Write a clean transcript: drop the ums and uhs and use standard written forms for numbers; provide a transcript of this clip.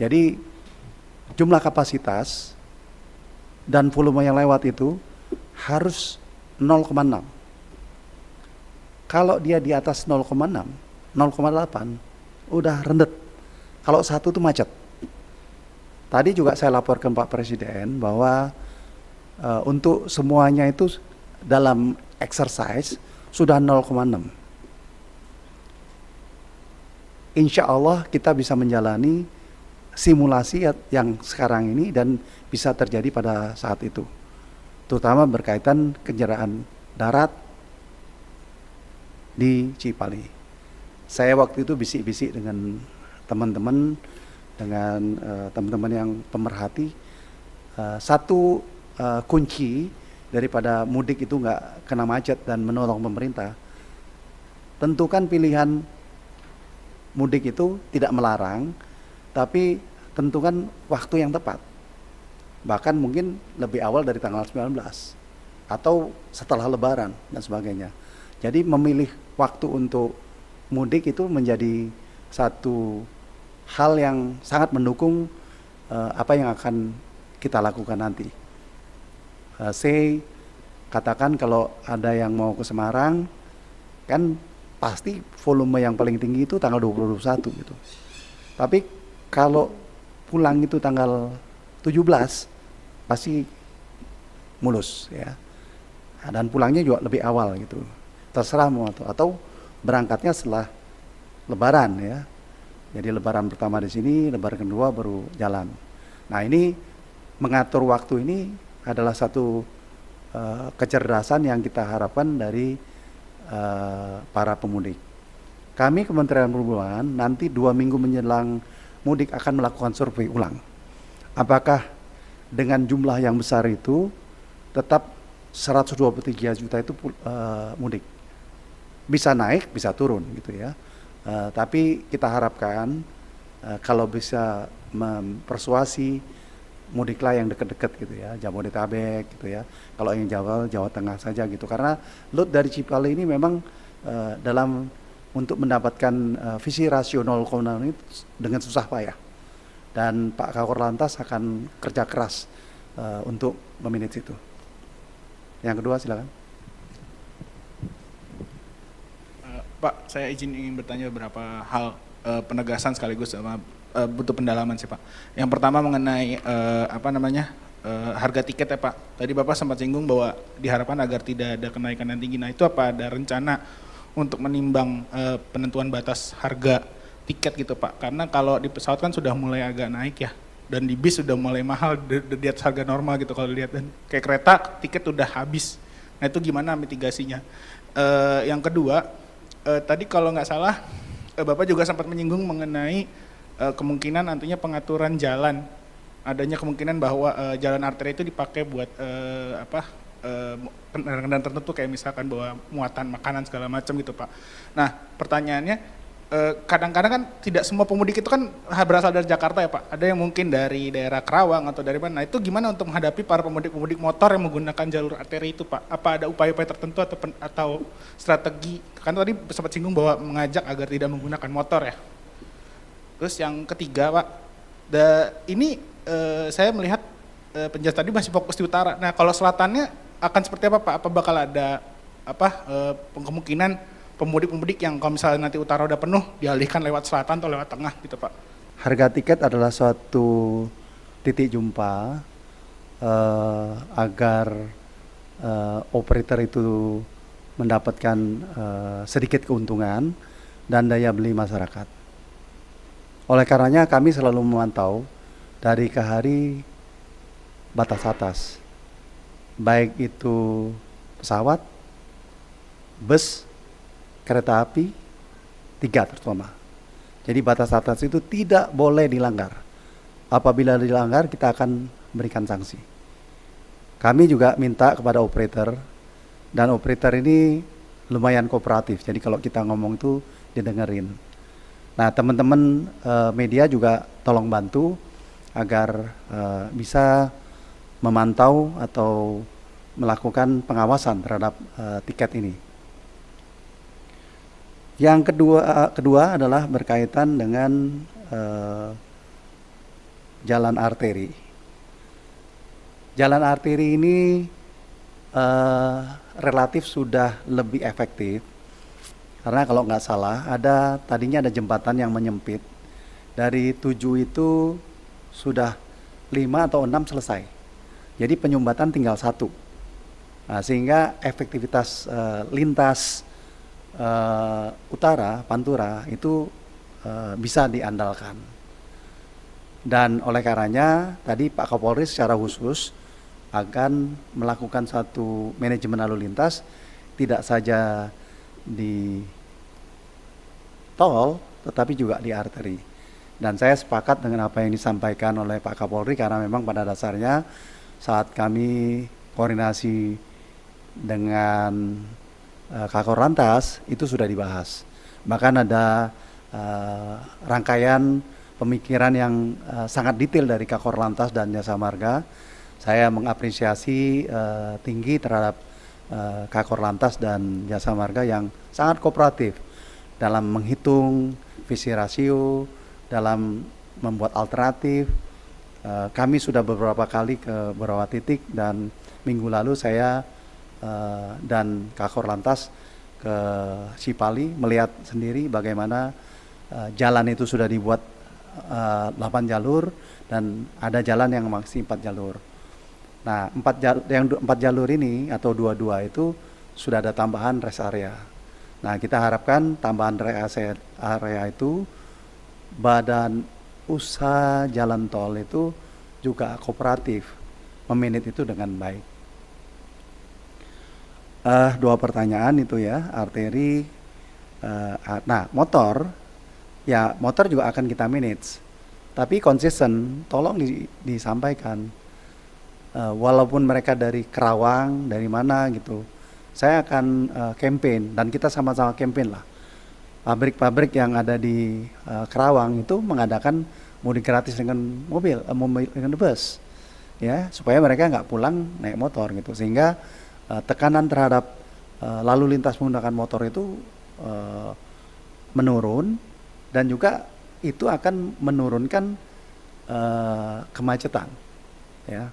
Jadi jumlah kapasitas dan volume yang lewat itu harus 0,6. Kalau dia di atas 0,6, 0,8 udah rendet. Kalau 1 itu macet. Tadi juga saya laporkan Pak Presiden bahwa untuk semuanya itu dalam exercise sudah 0,6. Insya Allah kita bisa menjalani simulasi yang sekarang ini dan bisa terjadi pada saat itu. Terutama berkaitan kendaraan darat di Cipali. Saya waktu itu bisik-bisik dengan teman-teman, dengan teman-teman yang pemerhati, satu kunci daripada mudik itu nggak kena macet dan menolong pemerintah, tentukan pilihan mudik itu tidak melarang, tapi tentukan waktu yang tepat. Bahkan mungkin lebih awal dari tanggal 19 atau setelah Lebaran dan sebagainya. Jadi memilih waktu untuk mudik itu menjadi satu hal yang sangat mendukung apa yang akan kita lakukan nanti. Saya katakan kalau ada yang mau ke Semarang, kan pasti volume yang paling tinggi itu tanggal 21 gitu. Tapi kalau pulang itu tanggal 17 pasti mulus ya. Dan pulangnya juga lebih awal gitu. Terserah mau atau berangkatnya setelah Lebaran ya. Jadi Lebaran pertama di sini, Lebaran kedua baru jalan. Nah ini mengatur waktu ini adalah satu kecerdasan yang kita harapkan dari para pemudik. Kami Kementerian Perhubungan nanti 2 minggu menjelang mudik akan melakukan survei ulang. Apakah dengan jumlah yang besar itu tetap 123 juta itu mudik? Bisa naik, bisa turun gitu ya. Tapi kita harapkan kalau bisa mempersuasi mudiklah yang dekat-dekat gitu ya, Jabodetabek gitu ya. Kalau yang Jawa Tengah saja gitu. Karena load dari Cipali ini memang dalam untuk mendapatkan visi rasio 0,6 ini dengan susah payah. Dan Pak Kakor Lantas akan kerja keras untuk memanage itu. Yang kedua silakan. Pak, saya ingin bertanya beberapa hal penegasan sekaligus sama butuh pendalaman sih Pak. Yang pertama mengenai harga tiket ya Pak. Tadi Bapak sempat singgung bahwa diharapkan agar tidak ada kenaikan yang tinggi. Nah itu apa ada rencana untuk menimbang penentuan batas harga tiket gitu Pak? Karena kalau di pesawat kan sudah mulai agak naik ya. Dan di bis sudah mulai mahal di atas harga normal gitu kalau dilihat. Dan kayak kereta tiket udah habis. Nah itu gimana mitigasinya? Yang kedua, tadi kalau nggak salah Bapak juga sempat menyinggung mengenai kemungkinan nantinya pengaturan jalan, adanya kemungkinan bahwa jalan arteri itu dipakai buat kendaraan tertentu kayak misalkan bawa muatan makanan segala macam gitu Pak. Nah pertanyaannya kadang-kadang kan tidak semua pemudik itu kan berasal dari Jakarta ya Pak. Ada yang mungkin dari daerah Kerawang atau dari mana. Nah itu gimana untuk menghadapi para pemudik motor yang menggunakan jalur arteri itu Pak? Apa ada upaya-upaya tertentu atau strategi? Kan tadi sempat singgung bahwa mengajak agar tidak menggunakan motor ya. Terus yang ketiga Pak, ini saya melihat penjelasan tadi masih fokus di utara. Nah kalau selatannya akan seperti apa Pak? Apa bakal ada kemungkinan pemudik-pemudik yang kalau misalnya nanti utara udah penuh dialihkan lewat selatan atau lewat tengah gitu Pak? Harga tiket adalah suatu titik jumpa agar operator itu mendapatkan sedikit keuntungan dan daya beli masyarakat. Oleh karenanya kami selalu memantau dari ke hari batas atas, baik itu pesawat, bus, kereta api, 3 terutama. Jadi batas atas itu tidak boleh dilanggar. Apabila dilanggar kita akan berikan sanksi. Kami juga minta kepada operator, dan operator ini lumayan kooperatif. Jadi kalau kita ngomong itu didengerin. Nah teman-teman media juga tolong bantu agar bisa memantau atau melakukan pengawasan terhadap tiket ini. Yang kedua adalah berkaitan dengan jalan arteri. Jalan arteri ini relatif sudah lebih efektif, karena kalau nggak salah tadinya ada jembatan yang menyempit, dari 7 itu sudah 5 atau 6 selesai, jadi penyumbatan tinggal 1. Nah, sehingga efektivitas lintas utara Pantura itu bisa diandalkan. Dan oleh karenanya tadi Pak Kapolri secara khusus akan melakukan satu manajemen lalu lintas, tidak saja di tol tetapi juga di arteri. Dan saya sepakat dengan apa yang disampaikan oleh Pak Kapolri, karena memang pada dasarnya saat kami koordinasi dengan Kakor Lantas itu sudah dibahas. Bahkan ada rangkaian pemikiran yang sangat detail dari Kakor Lantas dan Jasa Marga. Saya mengapresiasi tinggi terhadap Kakor Lantas dan Jasa Marga yang sangat kooperatif dalam menghitung visi rasio, dalam membuat alternatif. Kami sudah beberapa kali ke beberapa titik, dan minggu lalu saya dan Kakor Lantas ke Cipali melihat sendiri bagaimana jalan itu sudah dibuat 8 jalur, dan ada jalan yang masih 4 jalur. Nah, 4 jalur ini atau 22 itu sudah ada tambahan rest area. Nah, kita harapkan tambahan rest area itu badan usaha jalan tol itu juga kooperatif memanage itu dengan baik. 2 pertanyaan itu ya, arteri. Nah, motor juga akan kita manage, tapi konsisten, tolong disampaikan. Walaupun mereka dari Kerawang, dari mana gitu, saya akan campaign, dan kita sama-sama campaign lah. Pabrik-pabrik yang ada di Kerawang itu mengadakan mudik gratis dengan mobil dengan bus, ya, supaya mereka nggak pulang naik motor gitu, sehingga tekanan terhadap lalu lintas menggunakan motor itu menurun, dan juga itu akan menurunkan kemacetan, ya.